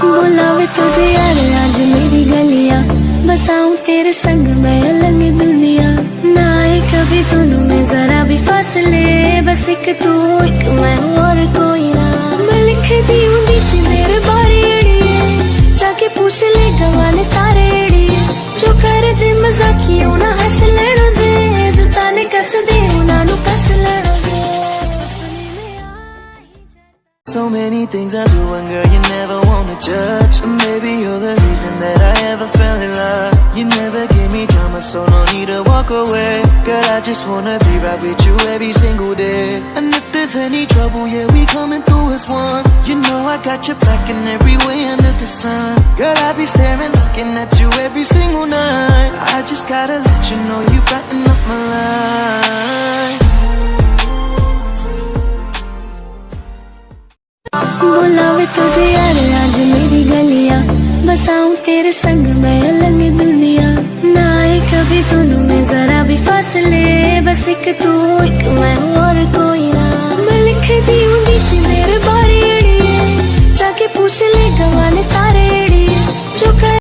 बुलावे तुझे यार आज मेरी गलियां, बसाऊं तेरे संग मैं अलग दुनिया। ना आए कभी दोनों में जरा भी फासले, बस एक तू एक मैं और कोई ना। मैं लिख दी हूँ सी तेरे बारे अड़िए, जाके पूछ ले गवाले तारे अड़िए। जो कर दे मजाकियों ना हंस लड़ दे, जो ताने कस दे उन्हां नू कस लड़ दे। So many things I do and girl you never wanna judge. Maybe you're the reason that I ever fell in love. You never give me drama, so no need to walk away. Girl, I just wanna be right with you every single day. And if there's any trouble, yeah, we coming through as one. You know I got your back in every way under the sun. Girl, I be staring, looking at you every single night. I just gotta let you know you brighten up my life. बुलावे तुझे यार आज मेरी गलियां, बसाऊं तेरे संग मैं अलग दुनिया। ना आए कभी दोनों में जरा भी फासले, बस एक तू एक